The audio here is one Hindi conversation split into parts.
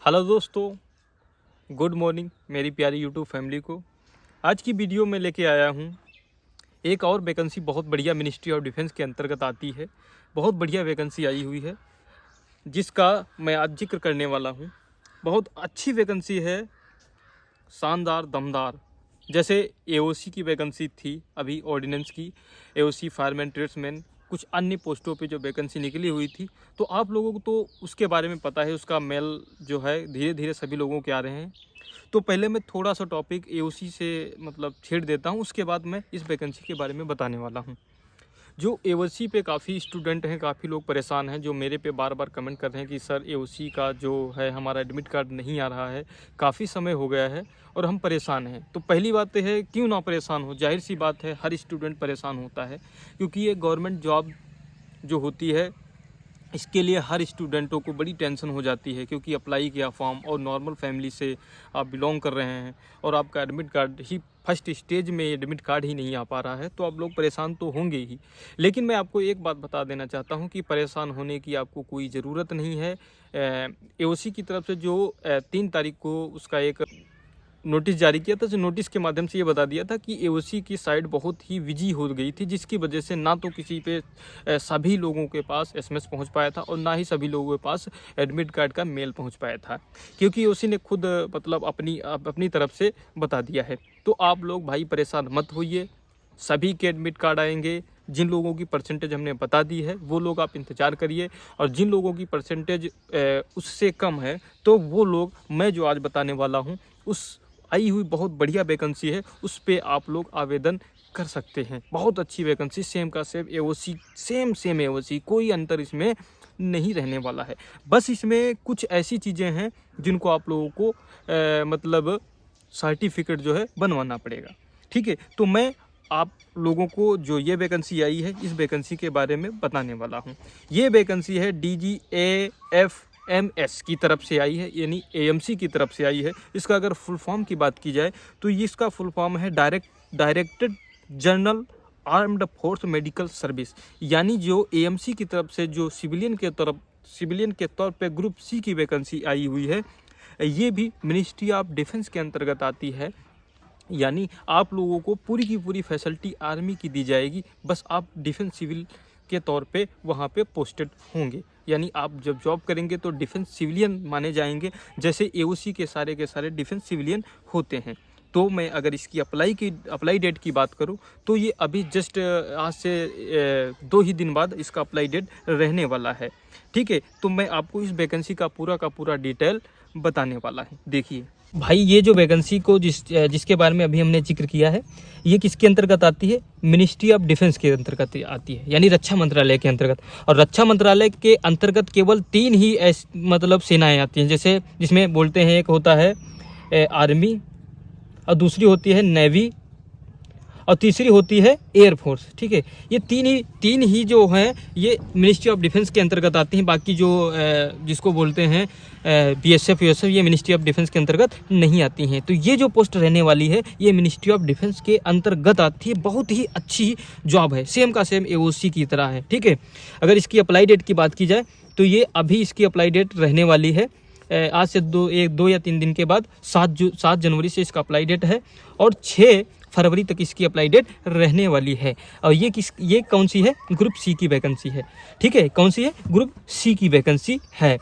हेलो दोस्तों, गुड मॉर्निंग मेरी प्यारी यूट्यूब फैमिली को। आज की वीडियो में लेके आया हूँ एक और वैकेंसी, बहुत बढ़िया मिनिस्ट्री ऑफ डिफेंस के अंतर्गत आती है। बहुत बढ़िया वैकेंसी आई हुई है जिसका मैं आज जिक्र करने वाला हूँ। बहुत अच्छी वैकेंसी है, शानदार, दमदार। जैसे एओसी की वैकेंसी थी अभी, ऑर्डिनेंस की एओसी, फायरमैन, ट्रेड्समैन, कुछ अन्य पोस्टों पे जो वैकेंसी निकली हुई थी, तो आप लोगों को तो उसके बारे में पता है। उसका मेल जो है धीरे धीरे सभी लोगों के आ रहे हैं। तो पहले मैं थोड़ा सा टॉपिक एओसी से छेड़ देता हूँ, उसके बाद मैं इस वैकेंसी के बारे में बताने वाला हूँ। जो एओसी पे काफ़ी स्टूडेंट हैं, काफ़ी लोग परेशान हैं, जो मेरे पे बार बार कमेंट कर रहे हैं कि सर एओसी का जो है हमारा एडमिट कार्ड नहीं आ रहा है, काफ़ी समय हो गया है और हम परेशान हैं। तो पहली बात तो है, क्यों ना परेशान हो, जाहिर सी बात है, हर स्टूडेंट परेशान होता है, क्योंकि ये गवर्नमेंट जॉब जो होती है इसके लिए हर स्टूडेंटों को बड़ी टेंशन हो जाती है, क्योंकि अप्लाई किया फॉर्म और नॉर्मल फैमिली से आप बिलोंग कर रहे हैं और आपका एडमिट कार्ड ही फर्स्ट स्टेज में एडमिट कार्ड ही नहीं आ पा रहा है, तो आप लोग परेशान तो होंगे ही। लेकिन मैं आपको एक बात बता देना चाहता हूं कि परेशान होने की आपको कोई ज़रूरत नहीं है। एओसी की तरफ से जो 3 तारीख को उसका एक नोटिस जारी किया था, जो नोटिस के माध्यम से ये बता दिया था कि एओसी की साइट बहुत ही बिजी हो गई थी, जिसकी वजह से ना तो किसी पे सभी लोगों के पास एसएमएस पहुंच पाया था और ना ही सभी लोगों के पास एडमिट कार्ड का मेल पहुंच पाया था, क्योंकि एओसी ने खुद अपनी तरफ से बता दिया है। तो आप लोग भाई परेशान मत होइए, सभी के एडमिट कार्ड आएंगे। जिन लोगों की परसेंटेज हमने बता दी है वो लोग आप इंतज़ार करिए, और जिन लोगों की परसेंटेज उससे कम है तो वो लोग मैं जो आज बताने वाला हूँ, उस आई हुई बहुत बढ़िया वैकेंसी है, उस पे आप लोग आवेदन कर सकते हैं। बहुत अच्छी वैकेंसी, सेम का सेम एओसी, सेम एओसी, कोई अंतर इसमें नहीं रहने वाला है। बस इसमें कुछ ऐसी चीज़ें हैं जिनको आप लोगों को सर्टिफिकेट जो है बनवाना पड़ेगा। ठीक है, तो मैं आप लोगों को जो ये वैकेंसी आई है इस वैकेंसी के बारे में बताने वाला हूँ। ये वैकेंसी है DGAFMS की तरफ से आई है, यानी AMC की तरफ से आई है। इसका अगर फुल फॉर्म की बात की जाए तो इसका फुल फॉर्म है directed general armed force medical service. यानी जो AMC की तरफ से जो सिविलियन के तौर पे ग्रुप C की वैकेंसी आई हुई है, ये भी मिनिस्ट्री ऑफ डिफेंस के अंतर्गत आती है। यानी आप लोगों को पूरी की पूरी फैसिलिटी आर्मी की दी जाएगी, बस आप डिफेंस सिविल के तौर पे वहाँ पे पोस्टेड होंगे। यानी आप जब जॉब करेंगे तो डिफेंस सिविलियन माने जाएंगे, जैसे एओसी के सारे डिफेंस सिविलियन होते हैं। तो मैं अगर इसकी अप्लाई डेट की बात करूं तो ये अभी जस्ट आज से 2 ही दिन बाद इसका अप्लाई डेट रहने वाला है। ठीक है, तो मैं आपको इस वैकेंसी का पूरा डिटेल बताने वाला है। देखिए भाई, ये जो वैकेंसी को जिसके बारे में अभी हमने जिक्र किया है, ये किसके अंतर्गत आती है? मिनिस्ट्री ऑफ डिफेंस के अंतर्गत आती है, यानी रक्षा मंत्रालय के अंतर्गत। और रक्षा मंत्रालय के अंतर्गत केवल 3 ही सेनाएं आती हैं, जैसे जिसमें बोलते हैं, एक होता है आर्मी, और दूसरी होती है नेवी, और तीसरी होती है एयरफोर्स। ठीक है, ये तीन ही जो हैं ये मिनिस्ट्री ऑफ डिफेंस के अंतर्गत आती हैं। बाकी जो जिसको बोलते हैं BSF यूएसएफ, ये मिनिस्ट्री ऑफ डिफेंस के अंतर्गत नहीं आती हैं। तो ये जो पोस्ट रहने वाली है ये मिनिस्ट्री ऑफ डिफेंस के अंतर्गत आती है। बहुत ही अच्छी जॉब है, सेम का सेम एओसी की तरह है। ठीक है, अगर इसकी अप्लाई डेट की बात की जाए तो ये अभी इसकी अप्लाई डेट रहने वाली है आज से 2 या 3 दिन के बाद 7 जनवरी से इसका अप्लाई डेट है, और 6 फरवरी तक इसकी अप्लाई डेट रहने वाली है। और ये कौन सी है? ग्रुप C की वैकेंसी है। ठीक है, कौन सी है? ग्रुप C की वैकेंसी है।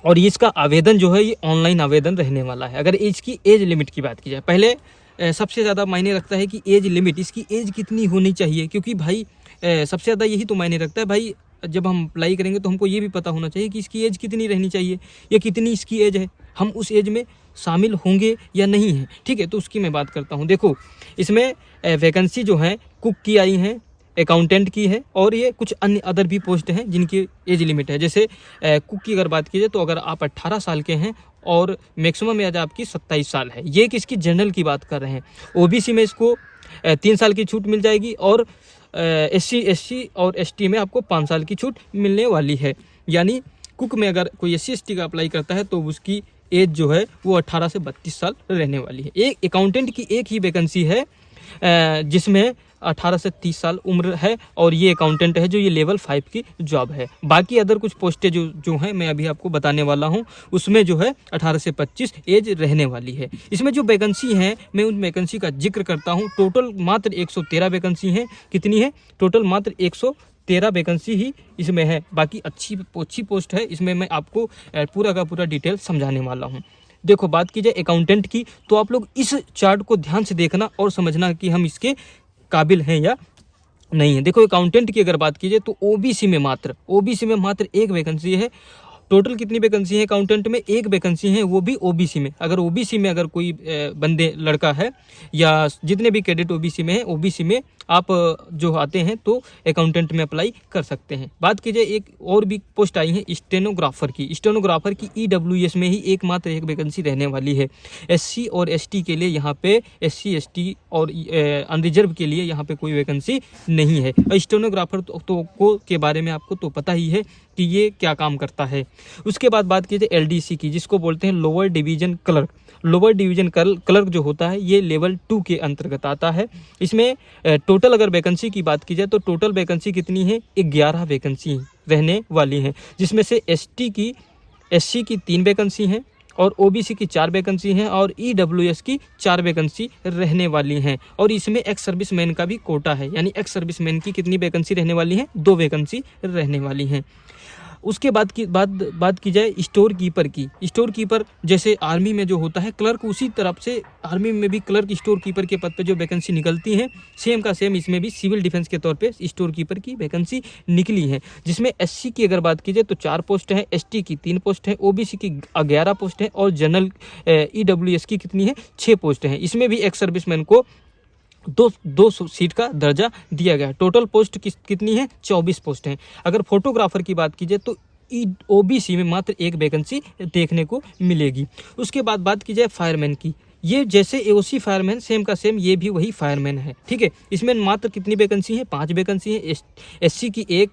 और इसका आवेदन जो है ये ऑनलाइन आवेदन रहने वाला है। अगर इसकी एज लिमिट की बात की जाए, पहले सबसे ज़्यादा मायने रखता है कि एज लिमिट, इसकी एज कितनी होनी चाहिए, क्योंकि भाई सबसे ज़्यादा यही तो मायने रखता है भाई। जब हम अप्लाई करेंगे तो हमको ये भी पता होना चाहिए कि इसकी एज कितनी रहनी चाहिए, या कितनी इसकी एज है, हम उस एज में शामिल होंगे या नहीं हैं। ठीक है, तो उसकी मैं बात करता हूँ। देखो, इसमें वैकेंसी जो है कुक की आई हैं, अकाउंटेंट की है, और ये कुछ अन्य अदर भी पोस्ट हैं जिनकी एज लिमिट है। जैसे कुक की अगर बात की जाए तो अगर आप 18 साल के हैं और मैक्सिमम एज आपकी 27 साल है। ये किसकी? जनरल की बात कर रहे हैं। OBC में इसको 3 साल की छूट मिल जाएगी, और SC और ST में आपको 5 साल की छूट मिलने वाली है। यानी कुक में अगर कोई SC ST का अप्लाई करता है तो उसकी एज जो है वो 18 से 32 साल रहने वाली है। एक अकाउंटेंट की एक ही वैकेंसी है जिसमें 18 से 30 साल उम्र है और ये अकाउंटेंट है जो ये लेवल 5 की जॉब है। बाकी अदर कुछ पोस्टें जो हैं मैं अभी आपको बताने वाला हूँ, उसमें जो है 18 से 25 एज रहने वाली है। इसमें जो वैकेंसी हैं मैं उन वैकेंसी का जिक्र करता हूँ। टोटल मात्र 113 वैकेंसी हैं। कितनी है? टोटल मात्र 113 वैकेंसी ही इसमें है। बाकी अच्छी पोस्ट है, इसमें मैं आपको पूरा का पूरा डिटेल समझाने वाला हूँ। देखो, बात की जाए अकाउंटेंट की, तो आप लोग इस चार्ट को ध्यान से देखना और समझना कि हम इसके काबिल हैं या नहीं है। देखो, अकाउंटेंट की अगर बात की जाए तो ओबीसी में मात्र एक वैकेंसी है। टोटल कितनी वैकेंसी है अकाउंटेंट में? एक वैकेंसी है, वो भी ओबीसी में। अगर ओबीसी में अगर कोई बंदे लड़का है या जितने भी कैडेट ओबीसी में है, ओबीसी में आप जो आते हैं तो अकाउंटेंट में अप्लाई कर सकते हैं। बात की जाए एक और भी पोस्ट आई है स्टेनोग्राफर की ईडब्ल्यूएस में ही एकमात्र एक वैकेंसी रहने वाली है। एससी और एसटी के लिए यहाँ पे, एससी एसटी और अनरिजर्व के लिए यहाँ पे कोई वैकेंसी नहीं है। स्टेनोग्राफर को के बारे में आपको तो पता ही है कि ये क्या काम करता है। उसके बाद बात की जाए एलडीसी की, जिसको बोलते हैं lower division clerk. Lower division clerk जो होता है ये लेवल 2 के अंतर्गत आता है। इसमें टोटल अगर वैकेंसी की बात की जाए तो टोटल वैकेंसी कितनी है? 11 वैकेंसी रहने वाली हैं, जिसमें से एससी की 3 वैकेंसी हैं और ओबीसी की 4 वैकेंसी हैं और ईडब्ल्यूएस की 4 वैकेंसी रहने वाली हैं। और इसमें एक्स सर्विसमैन का भी कोटा है, यानी एक्स सर्विसमैन की कितनी वैकेंसी रहने वाली हैं? 2 वैकेंसी रहने वाली हैं। उसके बाद बात की जाए स्टोर कीपर की। स्टोर कीपर जैसे आर्मी में जो होता है क्लर्क, उसी तरफ से आर्मी में भी क्लर्क स्टोर कीपर के पद पे जो वैकेंसी निकलती है, सेम का सेम इसमें भी सिविल डिफेंस के तौर पे स्टोर कीपर की वैकेंसी निकली है। जिसमें एससी की अगर बात की जाए तो 4 पोस्ट हैं, एसटी की 3 पोस्ट हैं, ओबीसी की 11 पोस्ट हैं और जनरल ईडब्ल्यूएस की कितनी है? 6 पोस्ट हैं। इसमें भी एक्स सर्विसमैन को दो सीट का दर्जा दिया गया है। टोटल पोस्ट कितनी है? 24 पोस्ट हैं। अगर फोटोग्राफर की बात की जाए तो ओबीसी में मात्र एक वैकेंसी देखने को मिलेगी। उसके बाद बात की जाए फायरमैन की, ये जैसे एओसी फायरमैन सेम का सेम ये भी वही फायरमैन है, ठीक है। इसमें मात्र कितनी वैकेंसी है? 5 वैकेंसी है। एससी की 1,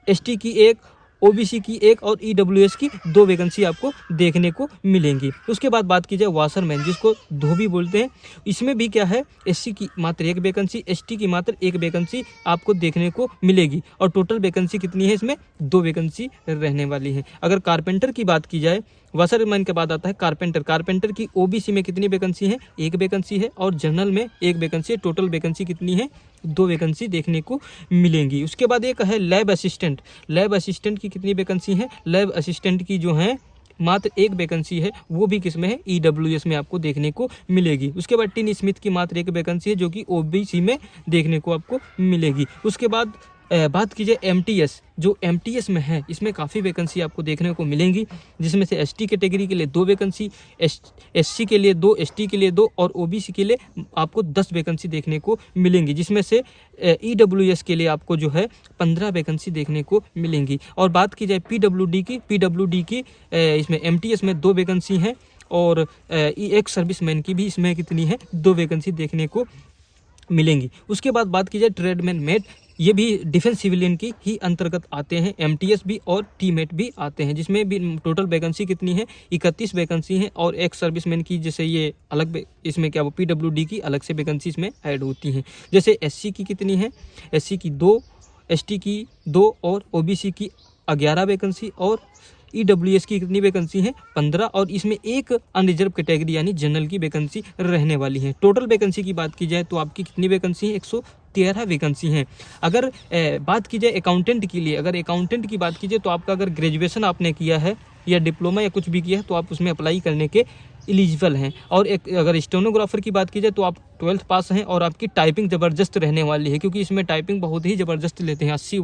एसटी की 1, ओबीसी की 1 और ईडब्ल्यूएस की 2 वैकेंसी आपको देखने को मिलेंगी। उसके बाद बात की जाए वाशरमैन, जिसको धोबी बोलते हैं, इसमें भी क्या है? एससी की मात्र 1 वैकेंसी, एसटी की मात्र 1 वैकेंसी आपको देखने को मिलेगी और टोटल वैकेंसी कितनी है? इसमें 2 वैकेंसी रहने वाली है। अगर कारपेंटर की बात की जाए, वाशरमैन के बाद आता है कारपेंटर की ओबीसी में कितनी वैकेंसी है? 1 वैकेंसी है और जनरल में 1 वैकेंसी है। टोटल वैकेंसी कितनी है? 2 वैकेंसी देखने को मिलेंगी। उसके बाद एक है लैब असिस्टेंट की कितनी वैकेंसी है? लैब असिस्टेंट की जो है मात्र 1 वैकेंसी है, वो भी किसमें है? ईडब्ल्यूएस में आपको देखने को मिलेगी। उसके बाद टिन स्मिथ की मात्र 1 वैकेंसी है, जो कि ओबीसी में देखने को आपको मिलेगी। उसके बाद बात कीजिए एमटीएस, जो एमटीएस में है इसमें काफ़ी वैकेंसी आपको देखने को मिलेंगी, जिसमें से एसटी कैटेगरी के लिए 2 वैकेंसी, एससी के लिए 2, एसटी के लिए 2 और ओबीसी के लिए आपको 10 वैकेंसी देखने को मिलेंगी, जिसमें से ईडब्ल्यूएस के लिए आपको जो है 15 वैकेंसी देखने को मिलेंगी। और बात की जाए पीडब्ल्यूडी की इसमें एमटीएस में 2 वैकेंसी हैं और एक सर्विसमैन की भी इसमें कितनी है? 2 वैकेंसी देखने को मिलेंगी। उसके बाद बात की जाए ट्रेडमैन मेट, ये भी डिफेंस सिविलियन की ही अंतर्गत आते हैं, एमटीएस भी और टीमेट भी आते हैं, जिसमें भी टोटल वैकेंसी कितनी है? 31 वैकेंसी है और एक सर्विसमैन की जैसे ये अलग, इसमें क्या वो पीडब्ल्यूडी की अलग से वैकेंसी इसमें ऐड होती हैं। जैसे एससी की कितनी है? एससी की 2, एसटी की 2 और ओबीसी की 11 वैकेंसी और ईडब्ल्यूएस की कितनी वैकेंसी है? 15 और इसमें एक अनरिजर्व कैटेगरी यानी जनरल की वैकेंसी रहने वाली है। टोटल वैकेंसी की बात की जाए तो आपकी कितनी वैकेंसी है? 113 वैकेंसी हैं। अगर बात की जाए अकाउंटेंट के लिए, अगर अकाउंटेंट की बात की जाए तो आपका अगर ग्रेजुएशन आपने किया है या डिप्लोमा या कुछ भी किया है तो आप उसमें अप्लाई करने के एलिजिबल हैं। और अगर स्टेनोग्राफर की बात की जाए तो आप 12th पास हैं और आपकी टाइपिंग ज़बरदस्त रहने वाली है, क्योंकि इसमें टाइपिंग बहुत ही ज़बरदस्त लेते हैं। 80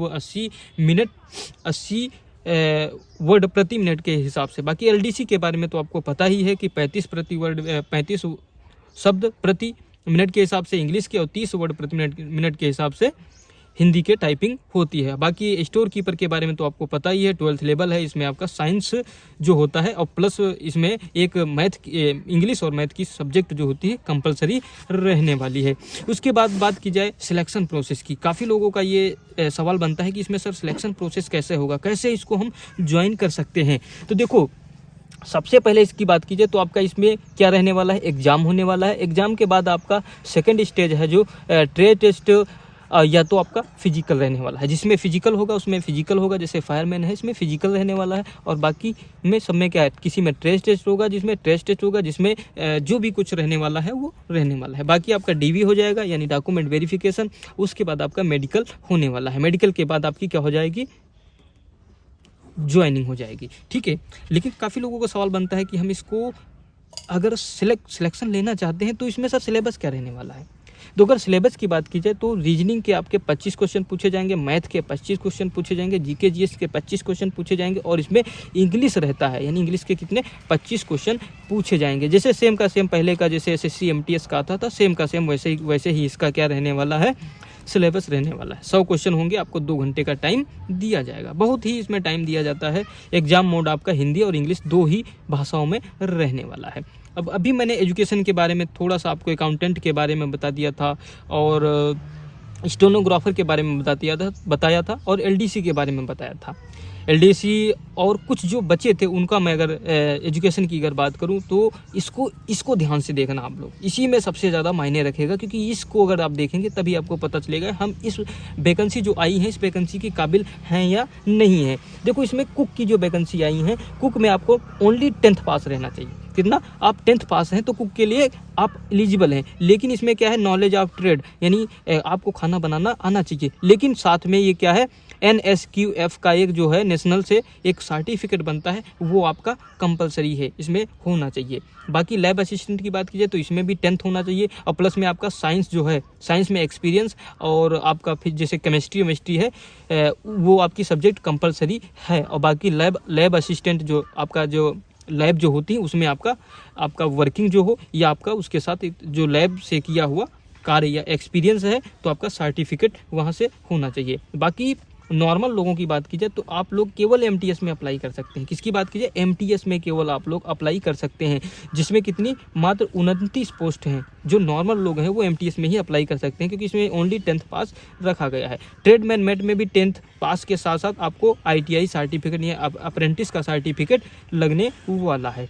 वर्ड प्रति मिनट के हिसाब से। बाकी एलडीसी के बारे में तो आपको पता ही है कि 35 शब्द प्रति मिनट के हिसाब से इंग्लिश के और 30 वर्ड प्रति मिनट के हिसाब से हिंदी के टाइपिंग होती है। बाकी स्टोर कीपर के बारे में तो आपको पता ही है, 12th लेवल है, इसमें आपका साइंस जो होता है और प्लस इसमें एक इंग्लिश और मैथ की सब्जेक्ट जो होती है कंपलसरी रहने वाली है। उसके बाद बात की जाए सिलेक्शन प्रोसेस की, काफ़ी लोगों का ये सवाल बनता है कि इसमें सर सिलेक्शन प्रोसेस कैसे होगा, कैसे इसको हम ज्वाइन कर सकते हैं। तो देखो, सबसे पहले इसकी बात कीजिए तो आपका इसमें क्या रहने वाला है, एग्जाम होने वाला है। एग्जाम के बाद आपका सेकंड स्टेज है जो ट्रेड टेस्ट या तो आपका फिजिकल रहने वाला है। जिसमें फिजिकल होगा उसमें फिजिकल होगा, जैसे फायरमैन है इसमें फिजिकल रहने वाला है। और बाकी में सब में क्या है, किसी में ट्रेड टेस्ट होगा जिसमें ट्रेड टेस्ट होगा, जिसमें जो भी कुछ रहने वाला है वो रहने वाला है। बाकी आपका डीवी हो जाएगा यानी डॉक्यूमेंट वेरिफिकेशन। उसके बाद आपका मेडिकल होने वाला है। मेडिकल के बाद आपकी क्या हो जाएगी, ज्वाइनिंग हो जाएगी। ठीक है, लेकिन काफ़ी लोगों का सवाल बनता है कि हम इसको अगर सिलेक्शन लेना चाहते हैं तो इसमें सर सिलेबस क्या रहने वाला है। तो अगर सिलेबस की बात की जाए तो रीजनिंग के आपके 25 क्वेश्चन पूछे जाएंगे, मैथ के 25 क्वेश्चन पूछे जाएंगे, जीके जीएस के 25 क्वेश्चन पूछे जाएंगे और इसमें इंग्लिश रहता है यानी इंग्लिश के कितने 25 क्वेश्चन पूछे जाएंगे। जैसे सेम का सेम पहले का जैसे एसएससी एमटीएस का आता था सेम का सेम वैसे ही इसका क्या रहने वाला है, सिलेबस रहने वाला है। 100 क्वेश्चन होंगे, आपको 2 घंटे का टाइम दिया जाएगा। बहुत ही इसमें टाइम दिया जाता है। एग्जाम मोड आपका हिंदी और इंग्लिश 2 ही भाषाओं में रहने वाला है। अब अभी मैंने एजुकेशन के बारे में थोड़ा सा आपको अकाउंटेंट के बारे में बता दिया था और स्टेनोग्राफर के बारे में बताया था और एलडीसी के बारे में बताया था। एलडीसी और कुछ जो बचे थे उनका मैं अगर एजुकेशन की अगर बात करूं तो इसको ध्यान से देखना आप लोग, इसी में सबसे ज़्यादा मायने रखेगा क्योंकि इसको अगर आप देखेंगे तभी आपको पता चलेगा हम इस वैकेंसी जो आई है इस वैकेंसी के काबिल हैं या नहीं है। देखो इसमें कुक की जो वैकेंसी आई है, कुक में आपको ओनली 10th पास रहना चाहिए। कितना, आप 10th पास हैं तो कुक के लिए आप एलिजिबल हैं। लेकिन इसमें क्या है, नॉलेज ऑफ ट्रेड यानी आपको खाना बनाना आना चाहिए। लेकिन साथ में ये क्या है, NSQF का एक जो है नेशनल से एक सर्टिफिकेट बनता है वो आपका कंपलसरी है, इसमें होना चाहिए। बाकी लैब असिस्टेंट की बात कीजिए तो इसमें भी 10th होना चाहिए और प्लस में आपका साइंस जो है, साइंस में एक्सपीरियंस और आपका फिर जैसे केमिस्ट्री है वो आपकी सब्जेक्ट कंपलसरी है। और बाकी लैब असिस्टेंट जो आपका जो लैब जो होती है उसमें आपका वर्किंग जो हो या आपका उसके साथ जो लैब से किया हुआ कार्य या एक्सपीरियंस है तो आपका सर्टिफिकेट वहाँ से होना चाहिए। बाकी नॉर्मल लोगों की बात की जाए तो आप लोग केवल एमटीएस में अप्लाई कर सकते हैं। किसकी बात कीजिए, एमटीएस में केवल आप लोग अप्लाई कर सकते हैं, जिसमें कितनी मात्र 29 पोस्ट हैं। जो नॉर्मल लोग हैं वो एमटीएस में ही अप्लाई कर सकते हैं क्योंकि इसमें ओनली 10th पास रखा गया है। ट्रेडमैन मेट में भी 10th पास के साथ साथ आपको ITI सर्टिफिकेट या अप्रेंटिस का सर्टिफिकेट लगने वाला है।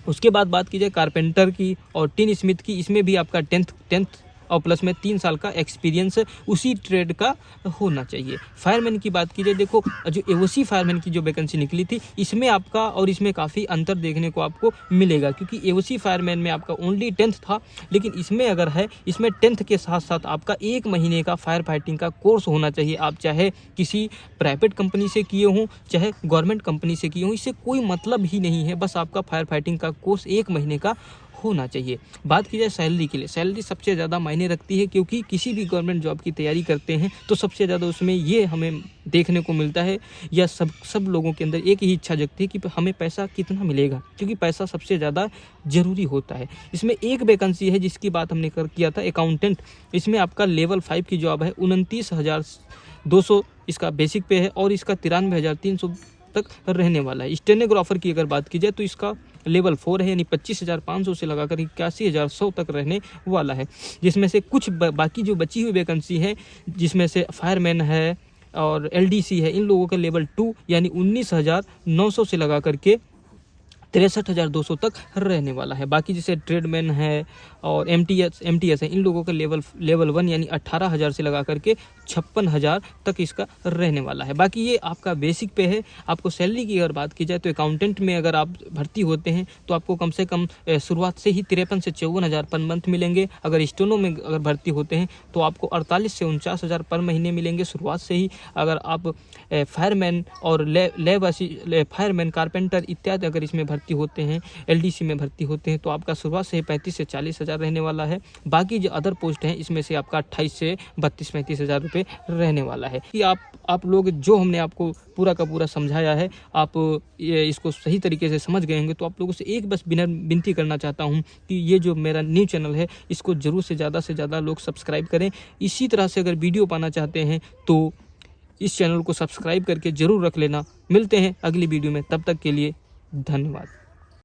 उसके बाद बात कीजिए कारपेंटर की और टिन स्मिथ की, इसमें भी आपका 10th और प्लस में 3 साल का एक्सपीरियंस उसी ट्रेड का होना चाहिए। फायरमैन की बात कीजिए, देखो जो एओसी फायरमैन की जो वैकेंसी निकली थी इसमें आपका और इसमें काफ़ी अंतर देखने को आपको मिलेगा क्योंकि एओसी फायरमैन में आपका ओनली 10th था। लेकिन इसमें अगर है, इसमें 10th के साथ साथ आपका 1 महीने का फायर फाइटिंग का कोर्स होना चाहिए। आप चाहे किसी प्राइवेट कंपनी से किए हों चाहे गवर्नमेंट कंपनी से किए हों, इससे कोई मतलब ही नहीं है। बस आपका फायर फाइटिंग का कोर्स 1 महीने का होना चाहिए। बात की जाए सैलरी के लिए, सैलरी सबसे ज़्यादा मायने रखती है क्योंकि किसी भी गवर्नमेंट जॉब की तैयारी करते हैं तो सबसे ज़्यादा उसमें ये हमें देखने को मिलता है या सब लोगों के अंदर एक ही इच्छा जगती है कि हमें पैसा कितना मिलेगा, क्योंकि पैसा सबसे ज़्यादा ज़रूरी होता है। इसमें एक वैकेंसी है जिसकी बात हमने किया था अकाउंटेंट, इसमें आपका लेवल 5 की जॉब है, 29,200 इसका बेसिक पे है और इसका 93,300 तक रहने वाला है। स्टेनोग्राफर की अगर बात की जाए तो इसका लेवल 4 है यानी 25,500 से लगाकर 81,100 तक रहने वाला है। जिसमें से कुछ बाकी जो बची हुई वैकेंसी है जिसमें से फायरमैन है और LDC है, इन लोगों का लेवल 2 यानी 19,900 से लगा करके 63,200 तक रहने वाला है। बाकी जैसे ट्रेडमैन है और MTS है, इन लोगों का लेवल 1 यानी 18,000 से लगा करके 56,000 तक इसका रहने वाला है। बाकी ये आपका बेसिक पे है। आपको सैलरी की अगर बात की जाए तो अकाउंटेंट में अगर आप भर्ती होते हैं तो आपको कम से कम शुरुआत से ही 53 से 54,000 पर मंथ मिलेंगे। अगर स्टेनो में अगर भर्ती होते हैं तो आपको 48 से 49,000 पर महीने मिलेंगे शुरुआत से ही। अगर आप फायरमैन और फायरमैन कारपेंटर इत्यादि अगर इसमें भर्ती होते हैं, LDC में भर्ती होते हैं तो आपका शुरुआत से 35 से 40,000 रहने वाला है। बाकी जो अदर पोस्ट हैं इसमें से आपका 28 से 32-35,000 रुपये रहने वाला है। कि आप लोग जो हमने आपको पूरा का पूरा समझाया है, आप इसको सही तरीके से समझ गए होंगे। तो आप लोगों से एक बस विनती करना चाहता हूँ कि ये जो मेरा न्यू चैनल है इसको ज़रूर से ज़्यादा लोग सब्सक्राइब करें। इसी तरह से अगर वीडियो पाना चाहते हैं तो इस चैनल को सब्सक्राइब करके ज़रूर रख लेना। मिलते हैं अगली वीडियो में, तब तक के लिए धन्यवाद।